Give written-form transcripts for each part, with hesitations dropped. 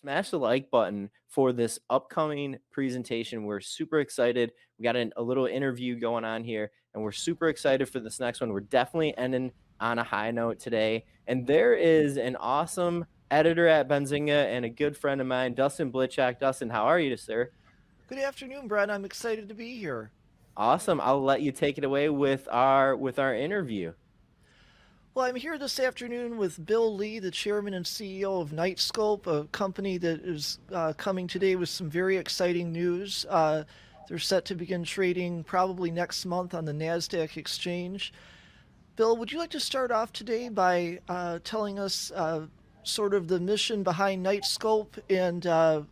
Smash the like button for this upcoming presentation. We're super excited. We got a little interview going on here, and we're super excited for this next one. We're definitely ending on a high note today. And there is an awesome editor at Benzinga and a good friend of mine, Dustin Blitchak. Dustin, how are you, sir? Good afternoon, Brad. I'm excited to be here. Awesome. I'll let you take it away with our interview. Well, I'm here this afternoon with Bill Lee, the chairman and CEO of Knightscope, a company that is coming today with some very exciting news. They're set to begin trading probably next month on the NASDAQ exchange. Bill, would you like to start off today by telling us sort of the mission behind Knightscope and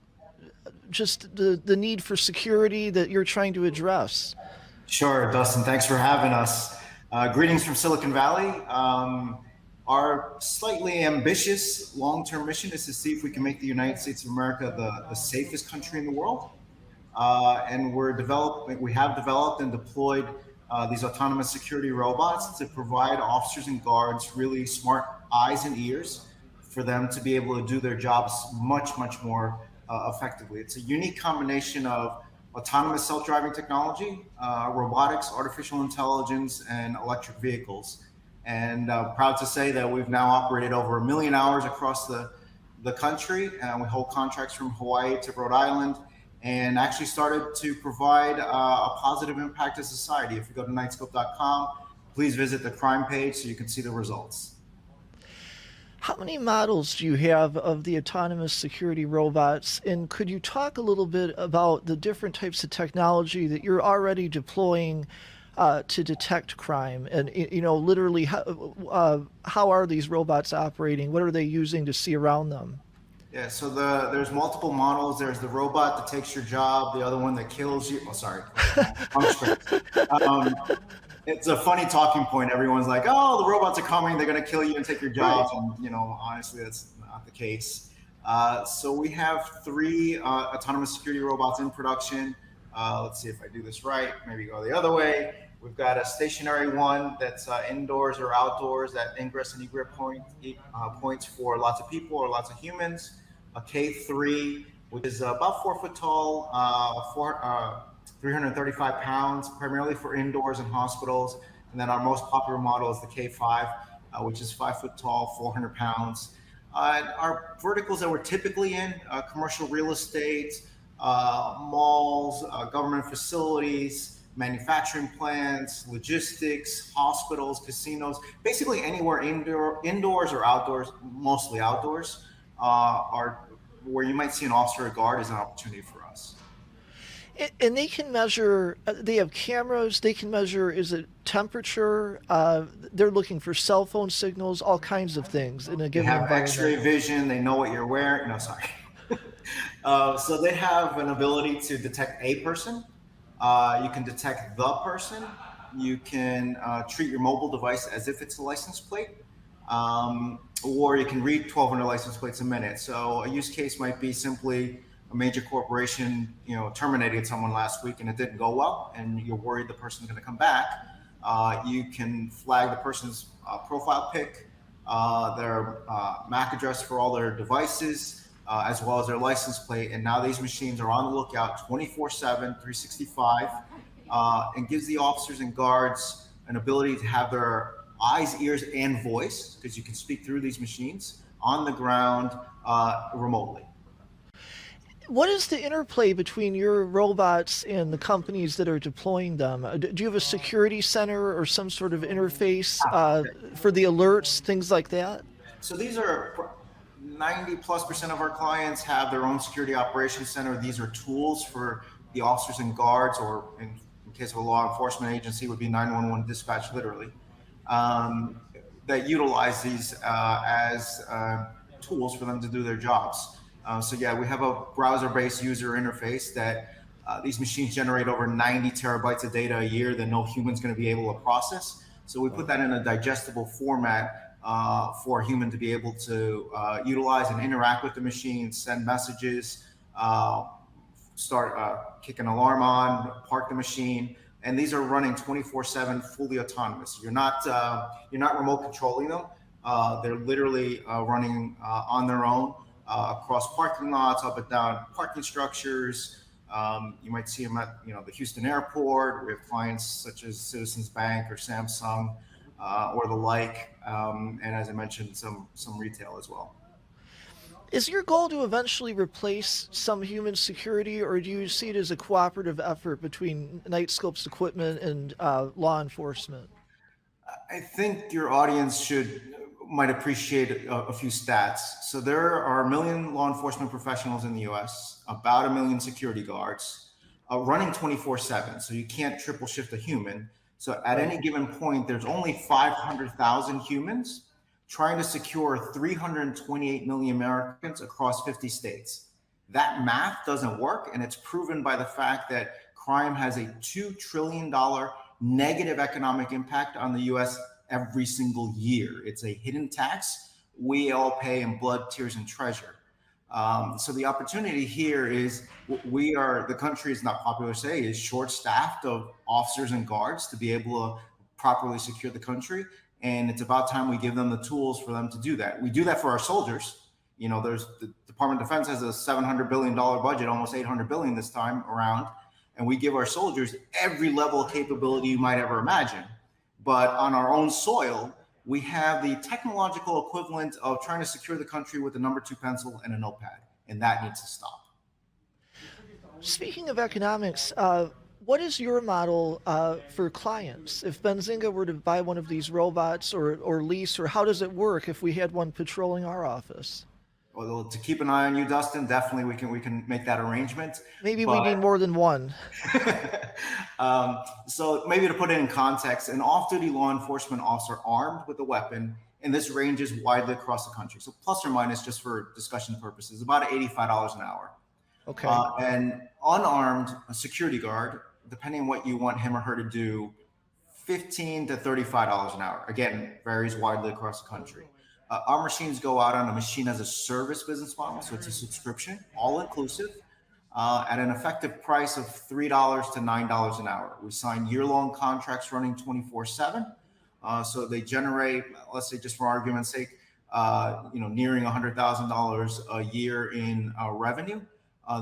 just the need for security that you're trying to address? Sure, Dustin, thanks for having us. Greetings from Silicon Valley. Our slightly ambitious long-term mission is to see if we can make the United States of America the safest country in the world. And we have developed and deployed these autonomous security robots to provide officers and guards really smart eyes and ears for them to be able to do their jobs much, much more effectively. It's a unique combination of autonomous self-driving technology, robotics, artificial intelligence, and electric vehicles. And proud to say that we've now operated over 1 million hours across the country, and we hold contracts from Hawaii to Rhode Island, and actually started to provide a positive impact to society. If you go to knightscope.com, please visit the crime page so you can see the results. How many models do you have of the autonomous security robots? And could you talk a little bit about the different types of technology that you're already deploying to detect crime? And, literally, how are these robots operating? What are they using to see around them? Yeah, so there's multiple models. There's the robot that takes your job, the other one that kills you. Oh, sorry. It's a funny talking point. Everyone's like, oh, the robots are coming. They're going to kill you and take your jobs. Right. And, honestly, that's not the case. So we have 3 autonomous security robots in production. Let's see if I do this right. Maybe go the other way. We've got a stationary one that's indoors or outdoors, that ingress and egress points for lots of people or lots of humans. A K3, which is about 4 foot tall, 335 pounds, primarily for indoors and hospitals. And then our most popular model is the K5, which is 5 foot tall, 400 pounds. Our verticals that we're typically in, commercial real estate, malls, government facilities, manufacturing plants, logistics, hospitals, casinos, basically anywhere indoors or outdoors, mostly outdoors, are where you might see an officer or guard is an opportunity for us. And they can measure, they have cameras, they can measure, is it temperature? They're looking for cell phone signals, all kinds of things in a They given have environment. X-ray vision. They know what you're wearing. No, sorry. So they have an ability to detect a person. You can detect the person. You can treat your mobile device as if it's a license plate. Or you can read 1,200 license plates a minute. So a use case might be simply a major corporation, terminated someone last week and it didn't go well, and you're worried the person's going to come back. You can flag the person's profile pic, their MAC address for all their devices, as well as their license plate. And now these machines are on the lookout 24/7, 365, and gives the officers and guards an ability to have their eyes, ears, and voice, because you can speak through these machines, on the ground remotely. What is the interplay between your robots and the companies that are deploying them? Do you have a security center or some sort of interface for the alerts, things like that? So these are 90+% of our clients have their own security operations center. These are tools for the officers and guards, or in case of a law enforcement agency, would be 911 dispatch, literally, that utilize these as tools for them to do their jobs. So yeah, we have a browser-based user interface that these machines generate over 90 terabytes of data a year that no human's going to be able to process. So we put that in a digestible format for a human to be able to utilize and interact with the machine, send messages, start kick an alarm on, park the machine. And these are running 24/7, fully autonomous. You're not remote controlling them. They're literally running on their own. across parking lots, up and down parking structures. You might see them at the Houston airport. We have clients such as Citizens Bank or Samsung or the like, and as I mentioned, some retail as well. Is your goal to eventually replace some human security, or do you see it as a cooperative effort between Knightscope's equipment and law enforcement? I think your audience might appreciate a few stats. So there are 1 million law enforcement professionals in the U.S., about 1 million security guards, running 24/7. So you can't triple shift a human. So at any given point, there's only 500,000 humans trying to secure 328 million Americans across 50 states. That math doesn't work, and it's proven by the fact that crime has a $2 trillion negative economic impact on the US every single year. It's a hidden tax we all pay in blood, tears, and treasure. So the opportunity here is the country is not popular to say, is short-staffed of officers and guards to be able to properly secure the country. And it's about time we give them the tools for them to do that. We do that for our soldiers. There's the Department of Defense has a $700 billion budget, almost $800 billion this time around. And we give our soldiers every level of capability you might ever imagine. But on our own soil, we have the technological equivalent of trying to secure the country with a number 2 pencil and a notepad. And that needs to stop. Speaking of economics, what is your model for clients? If Benzinga were to buy one of these robots or lease, or how does it work if we had one patrolling our office? Well, to keep an eye on you, Dustin, definitely we can make that arrangement. Maybe we need more than one. So maybe to put it in context, an off-duty law enforcement officer armed with a weapon, and this ranges widely across the country. So plus or minus, just for discussion purposes, about $85 an hour. Okay. And unarmed, a security guard, depending on what you want him or her to do, $15 to $35 an hour. Again, varies widely across the country. Our machines go out on a machine as a service business model, so it's a subscription, all inclusive, at an effective price of $3 to $9 an hour. We sign year-long contracts running 24/7, so they generate, let's say, just for argument's sake, nearing $100,000 a year in revenue.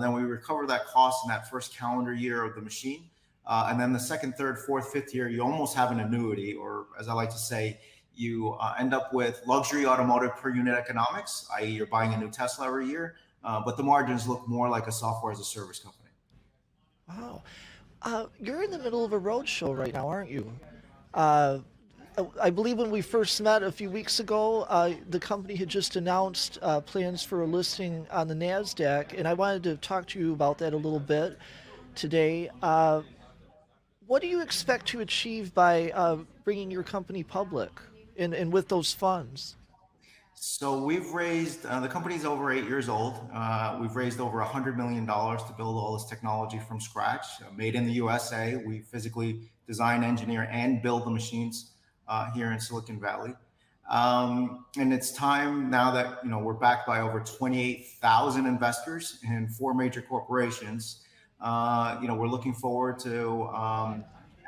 Then we recover that cost in that first calendar year of the machine, and then the second, third, fourth, fifth year, you almost have an annuity, or as I like to say, you end up with luxury automotive per unit economics, i.e. you're buying a new Tesla every year, but the margins look more like a software as a service company. Wow. You're in the middle of a roadshow right now, aren't you? I believe when we first met a few weeks ago, the company had just announced plans for a listing on the NASDAQ, and I wanted to talk to you about that a little bit today. What do you expect to achieve by bringing your company public and with those funds? So we've raised, the company's over 8 years old. We've raised over $100 million to build all this technology from scratch, made in the USA. We physically design, engineer, and build the machines here in Silicon Valley. And it's time now that, we're backed by over 28,000 investors and 4 major corporations. We're looking forward to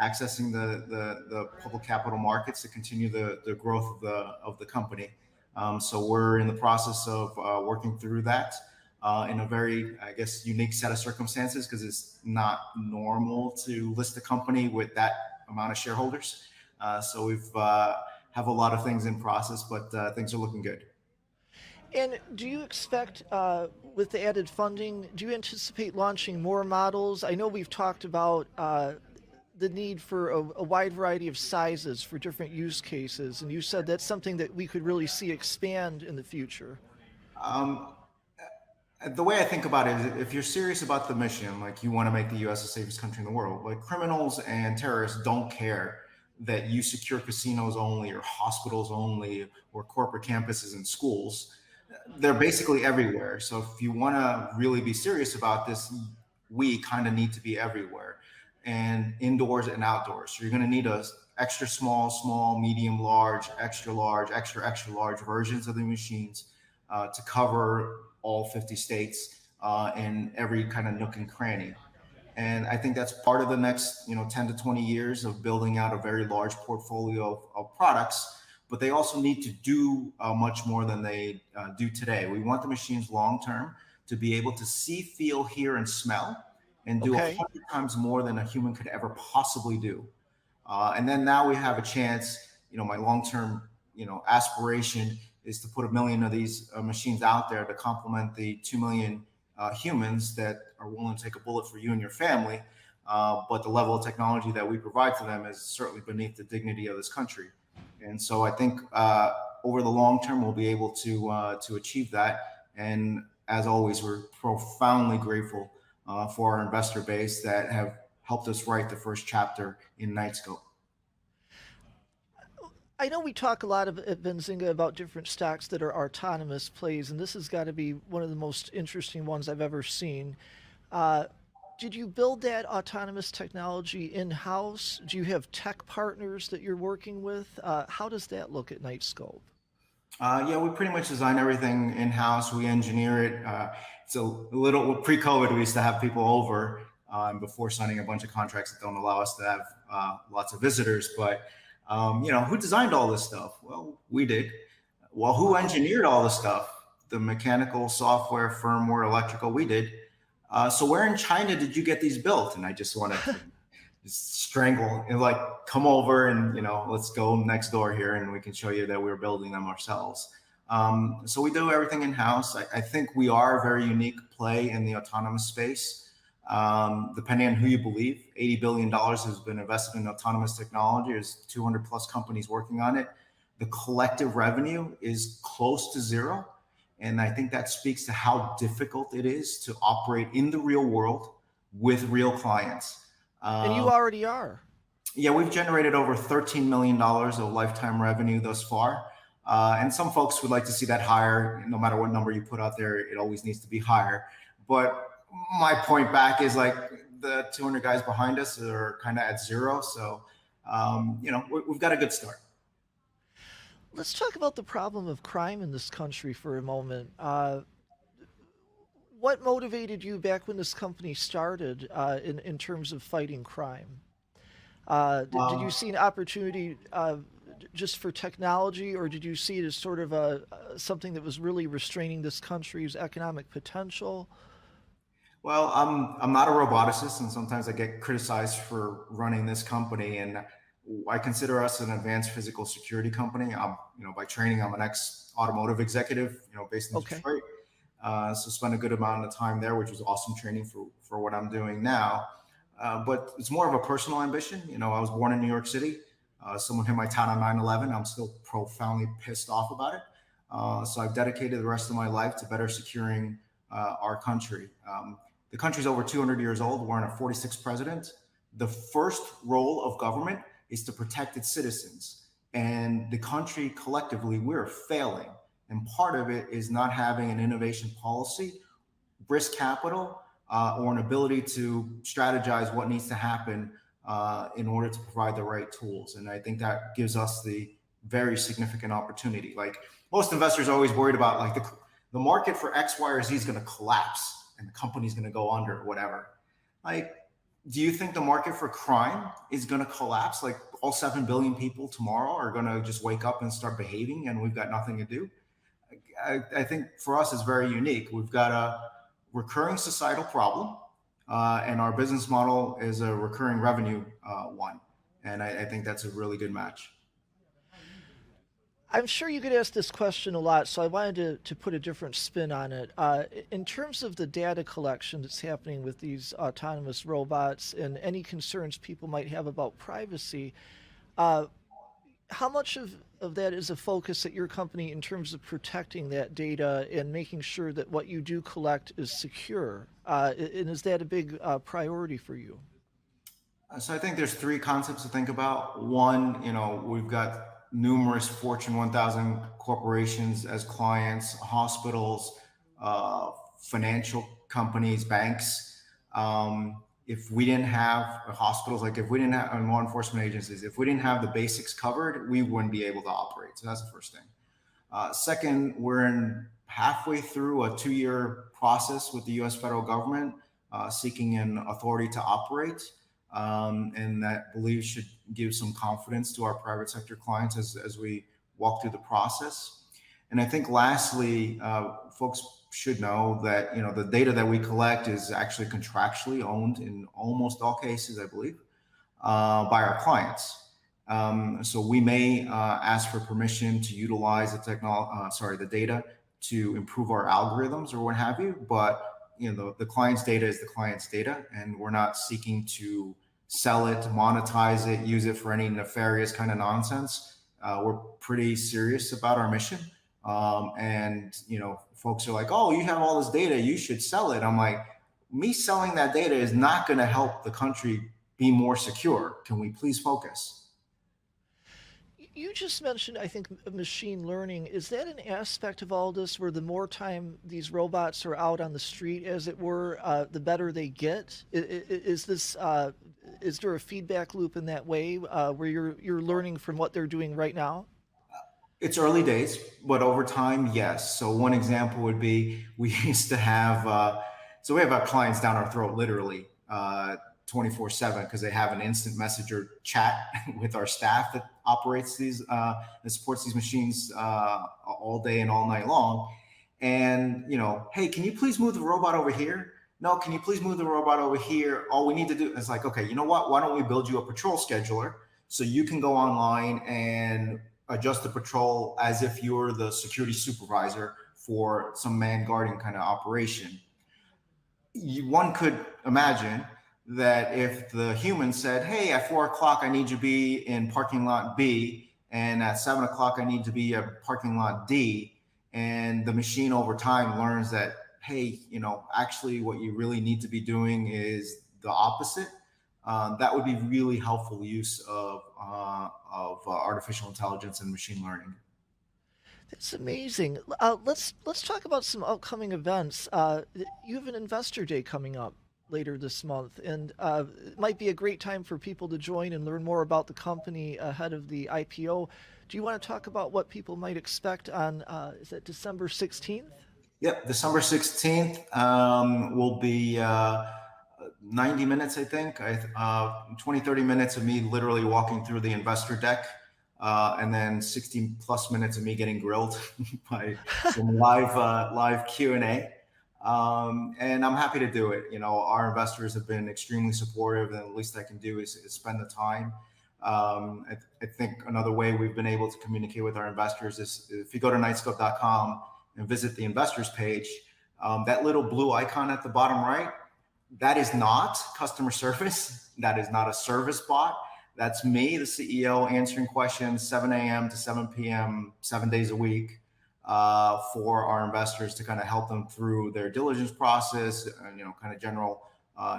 accessing the public capital markets to continue the growth of the company. So we're in the process of working through that in a very, I guess, unique set of circumstances, because it's not normal to list a company with that amount of shareholders. So we've have a lot of things in process, but things are looking good. And do you expect, with the added funding, do you anticipate launching more models? I know we've talked about the need for a wide variety of sizes for different use cases, and you said that's something that we could really see expand in the future. The way I think about it is, if you're serious about the mission, like you want to make the US the safest country in the world, like criminals and terrorists don't care that you secure casinos only or hospitals only or corporate campuses and schools. They're basically everywhere. So if you want to really be serious about this, we kind of need to be everywhere, and indoors and outdoors. So you're going to need a extra small, medium, large, extra large versions of the machines to cover all 50 states and every kind of nook and cranny. And I think that's part of the next 10 to 20 years of building out a very large portfolio of products. but they also need to do much more than they do today. We want the machines long-term to be able to see, feel, hear, and smell, and do 100 times more than a human could ever possibly do. And then now we have a chance, my long-term, aspiration is to put 1 million of these machines out there to complement the 2 million humans that are willing to take a bullet for you and your family. But the level of technology that we provide to them is certainly beneath the dignity of this country. And so I think over the long term, we'll be able to achieve that. And as always, we're profoundly grateful for our investor base that have helped us write the first chapter in Knightscope. I know we talk a lot at Benzinga about different stocks that are autonomous plays, and this has got to be one of the most interesting ones I've ever seen. Did you build that autonomous technology in-house? Do you have tech partners that you're working with? How does that look at Knightscope? Yeah, we pretty much design everything in-house. We engineer it. It's a little pre-COVID, we used to have people over before signing a bunch of contracts that don't allow us to have lots of visitors. But who designed all this stuff? Well, we did. Well, who engineered all this stuff? The mechanical, software, firmware, electrical, we did. So where in China did you get these built? And I just want to just strangle and come over and, let's go next door here and we can show you that we're building them ourselves. So we do everything in-house. I think we are a very unique play in the autonomous space. Depending on who you believe, $80 billion has been invested in autonomous technology. There's 200 plus companies working on it. The collective revenue is close to zero. And I think that speaks to how difficult it is to operate in the real world with real clients. And you already are. Yeah, we've generated over $13 million of lifetime revenue thus far. And some folks would like to see that higher. No matter what number you put out there, it always needs to be higher. But my point back is the 200 guys behind us are kind of at zero. So, we've got a good start. Let's talk about the problem of crime in this country for a moment. What motivated you back when this company started in terms of fighting crime? Did you see an opportunity just for technology, or did you see it as sort of something that was really restraining this country's economic potential? Well, I'm not a roboticist, and sometimes I get criticized for running this company. And I consider us an advanced physical security company. By training, I'm an ex-automotive executive, based in Detroit. So spent a good amount of time there, which was awesome training for what I'm doing now. But it's more of a personal ambition. I was born in New York City. Someone hit my town on 9/11. I'm still profoundly pissed off about it. So I've dedicated the rest of my life to better securing our country. The country's over 200 years old. We're in a 46th president. The first role of government is to protect its citizens. And the country collectively, we're failing. And part of it is not having an innovation policy, risk capital, or an ability to strategize what needs to happen in order to provide the right tools. And I think that gives us the very significant opportunity. Most investors are always worried about the market for X, Y, or Z is going to collapse and the company's going to go under or whatever. Do you think the market for crime is going to collapse? All 7 billion people tomorrow are going to just wake up and start behaving and we've got nothing to do? I think for us, it's very unique. We've got a recurring societal problem, and our business model is a recurring revenue one. And I think that's a really good match. I'm sure you get asked this question a lot, so I wanted to put a different spin on it. In terms of the data collection that's happening with these autonomous robots and any concerns people might have about privacy, how much of that is a focus at your company in terms of protecting that data and making sure that what you do collect is secure? And is that a big priority for you? So I think there's 3 concepts to think about. One, we've got numerous Fortune 1000 corporations as clients, hospitals, financial companies, banks. If we didn't have hospitals, if we didn't have law enforcement agencies, if we didn't have the basics covered, we wouldn't be able to operate. So that's the first thing. Second, we're halfway through a 2-year process with the U.S. federal government seeking an authority to operate. And that belief should give some confidence to our private sector clients as we walk through the process. And I think lastly, folks should know that, the data that we collect is actually contractually owned in almost all cases, I believe, by our clients. So we may ask for permission to utilize the data to improve our algorithms or what have you, but the client's data is the client's data, and we're not seeking to sell it, monetize it, use it for any nefarious kind of nonsense. We're pretty serious about our mission. And folks are like, oh, you have all this data, you should sell it. I'm like, me selling that data is not going to help the country be more secure. Can we please focus? You just mentioned, I think, machine learning. Is that an aspect of all this where the more time these robots are out on the street, as it were, the better they get? Is there a feedback loop in that way where you're learning from what they're doing right now? It's early days, but over time, yes. So one example would be we used to have, so we have our clients down our throat, literally 24/7, because they have an instant messenger chat with our staff that operates these, that supports these machines all day and all night long. And, hey, can you please move the robot over here? No, can you please move the robot over here? All we need to do is like, okay, you know what? Why don't we build you a patrol scheduler so you can go online and adjust the patrol as if you're the security supervisor for some man guarding kind of operation. One could imagine that if the human said, hey, at 4 o'clock, I need you to be in parking lot B, and at 7 o'clock, I need to be at parking lot D, and the machine over time learns that, hey, actually what you really need to be doing is the opposite. That would be really helpful use of artificial intelligence and machine learning. That's amazing. Let's talk about some upcoming events. You have an investor day coming up later this month, and it might be a great time for people to join and learn more about the company ahead of the IPO. Do you want to talk about what people might expect on, is it December 16th? Yep, December 16th will be 90 minutes, I think, 20, 30 minutes of me literally walking through the investor deck, and then 60 plus minutes of me getting grilled by some live Q&A. And I'm happy to do it. Our investors have been extremely supportive, and the least I can do is spend the time. I think another way we've been able to communicate with our investors is if you go to Knightscope.com and visit the investors page, that little blue icon at the bottom right, that is not customer service. That is not a service bot. That's me, the CEO, answering questions 7 a.m. to 7 p.m., 7 days a week for our investors to kind of help them through their diligence process and, kind of general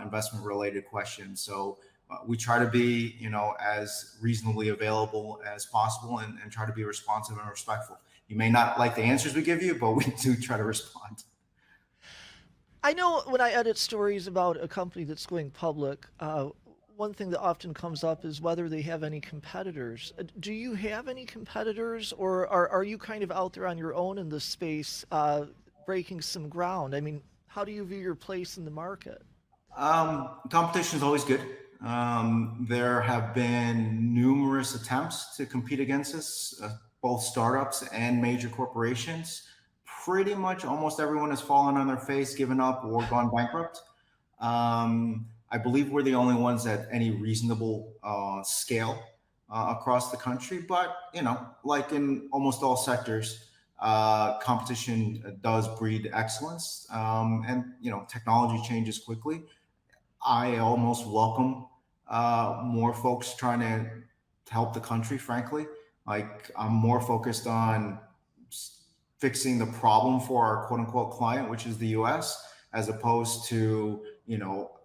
investment related questions. So we try to be, as reasonably available as possible and try to be responsive and respectful. You may not like the answers we give you, but we do try to respond. I know when I edit stories about a company that's going public, one thing that often comes up is whether they have any competitors. Do you have any competitors, or are you kind of out there on your own in this space, breaking some ground? I mean, how do you view your place in the market? Competition is always good. There have been numerous attempts to compete against us, both startups and major corporations. Pretty much almost everyone has fallen on their face, given up, or gone bankrupt. I believe we're the only ones at any reasonable scale across the country. But, like in almost all sectors, competition does breed excellence. And, technology changes quickly. I almost welcome more folks trying to help the country, frankly. Like, I'm more focused on fixing the problem for our quote unquote client, which is the US, as opposed to,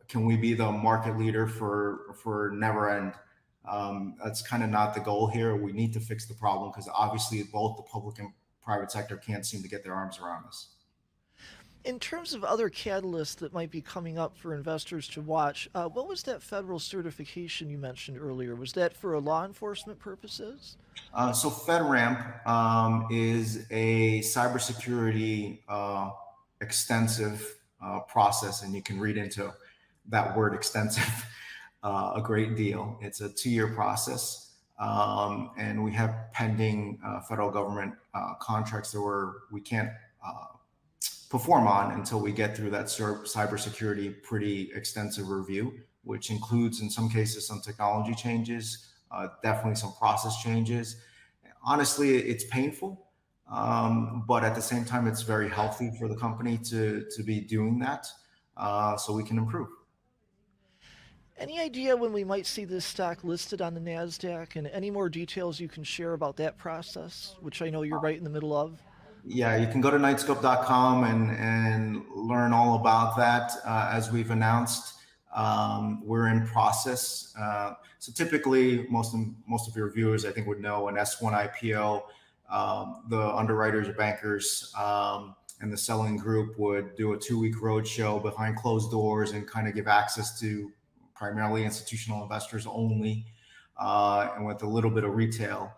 can we be the market leader for never end? That's kind of not the goal here. We need to fix the problem because obviously both the public and private sector can't seem to get their arms around this. In terms of other catalysts that might be coming up for investors to watch, what was that federal certification you mentioned earlier? Was that for law enforcement purposes? So FedRAMP is a cybersecurity extensive process, and you can read into that word extensive a great deal. It's a 2-year process. And we have pending federal government contracts that we can't perform on until we get through that cybersecurity pretty extensive review, which includes in some cases some technology changes, definitely some process changes. Honestly, it's painful, but at the same time, it's very healthy for the company to be doing that, so we can improve. Any idea when we might see this stock listed on the NASDAQ, and any more details you can share about that process, which I know you're right in the middle of? Yeah, you can go to knightscope.com and learn all about that. As we've announced, we're in process. So typically, most of your viewers, I think, would know an S1 IPO. The underwriters or bankers and the selling group would do a 2-week roadshow behind closed doors and kind of give access to primarily institutional investors only, and with a little bit of retail.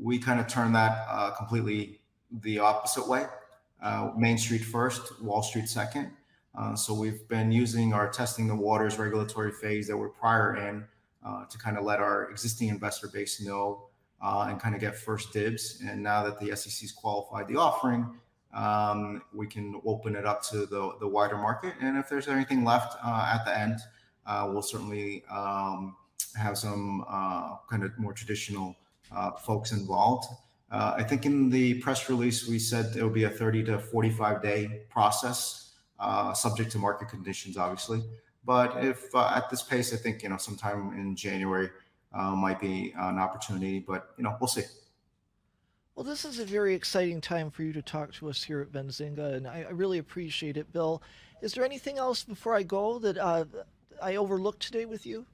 We kind of turn that completely the opposite way. Main Street first, Wall Street second. So we've been using our testing the waters regulatory phase that we're prior in to kind of let our existing investor base know and kind of get first dibs. And now that the SEC's qualified the offering, we can open it up to the wider market. And if there's anything left at the end, we'll certainly have some kind of more traditional folks involved. I think in the press release, we said it would be a 30 to 45 day process, subject to market conditions, obviously. But if at this pace, I think, sometime in January might be an opportunity, but, we'll see. Well, this is a very exciting time for you to talk to us here at Benzinga, and I really appreciate it, Bill. Is there anything else before I go that I overlooked today with you?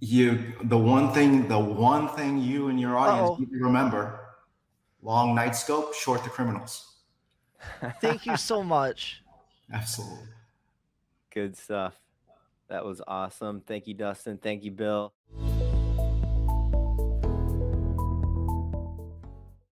The one thing you and your audience Uh-oh. need to remember: long Knightscope, short the criminals. Thank you so much. Absolutely. Good stuff. That was awesome. Thank you, Dustin. Thank you, Bill.